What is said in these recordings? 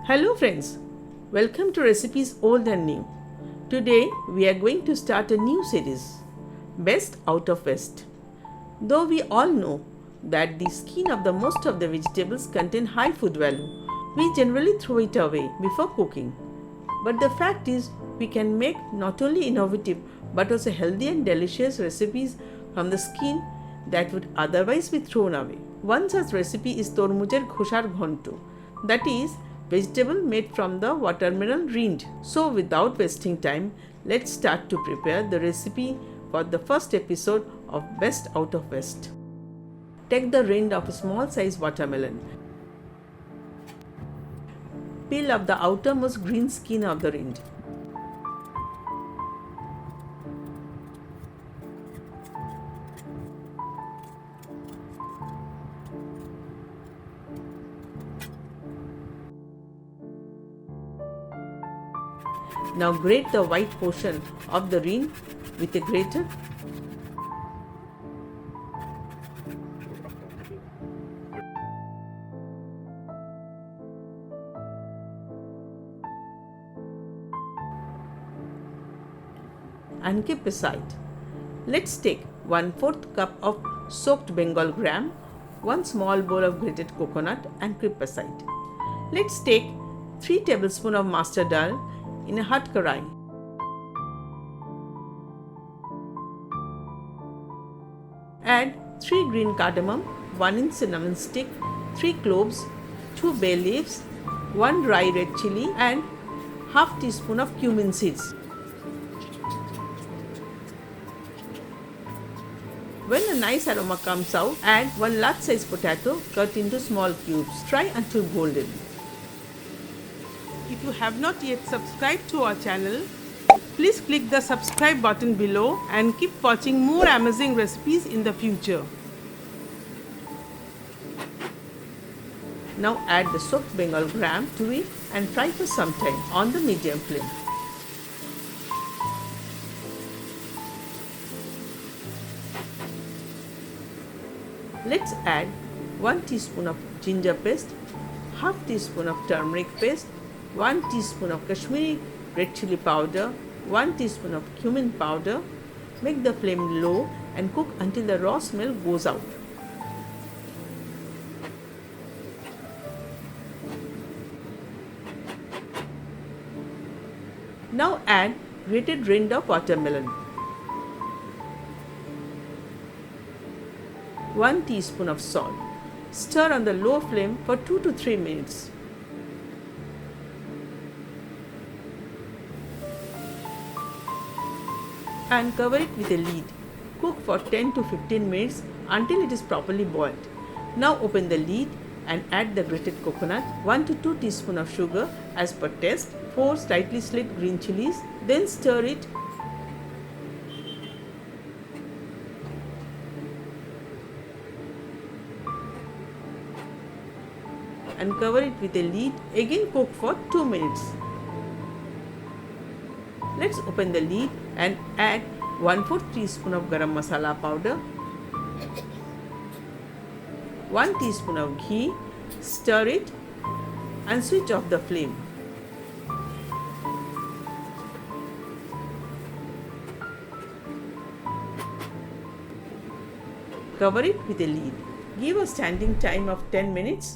Hello friends, welcome to Recipes Old and New. Today we are going to start a new series, Best Out of West. Though we all know that the skin of the most of the vegetables contain high food value, we generally throw it away before cooking. But the fact is, we can make not only innovative but also healthy and delicious recipes from the skin that would otherwise be thrown away. One such recipe is Tarmujer khosar ghanto, that is, vegetable made from the watermelon rind. So without wasting time, let's start to prepare the recipe for the first episode of Best Out of West. Take the rind of a small size watermelon. Peel off the outermost green skin of the rind. Now grate the white portion of the rind with a grater. And keep aside. Let's take 1/4 cup of soaked Bengal gram, 1 small bowl of grated coconut and keep aside. Let's take 3 tablespoons of mustard dal in a hot karai. Add 3 green cardamom, 1 inch cinnamon stick, 3 cloves, 2 bay leaves, 1 dry red chili and half teaspoon of cumin seeds. When a nice aroma comes out, add 1 large size potato cut into small cubes. Fry until golden. If you have not yet subscribed to our channel, please click the subscribe button below and keep watching more amazing recipes in the future. Now add the soaked Bengal gram to it and fry for some time on the medium flame. Let's add 1 teaspoon of ginger paste, half teaspoon of turmeric paste, 1 teaspoon of Kashmiri red chili powder, 1 teaspoon of cumin powder. Make the flame low and cook until the raw smell goes out. Now add grated rind of watermelon, 1 teaspoon of salt. Stir on the low flame for 2 to 3 minutes. And cover it with a lid. Cook for 10 to 15 minutes until it is properly boiled. Now open the lid and add the grated coconut, 1 to 2 teaspoons of sugar as per taste, 4 slightly sliced green chilies. Then stir it. And cover it with a lid. Again cook for 2 minutes. Let's open the lid and add 1/4 teaspoon of garam masala powder, 1 teaspoon of ghee. Stir it and switch off the flame. Cover it with a lid. Give a standing time of 10 minutes.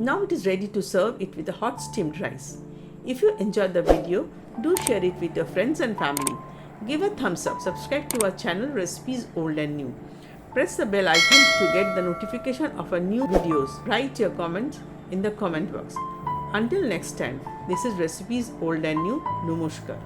Now it is ready to serve it with a hot steamed rice. If you enjoyed the video, do share it with your friends and family. Give a thumbs up, subscribe to our channel Recipes Old and New. Press the bell icon to get the notification of our new videos. Write your comments in the comment box. Until next time, this is Recipes Old and New. Namaskar.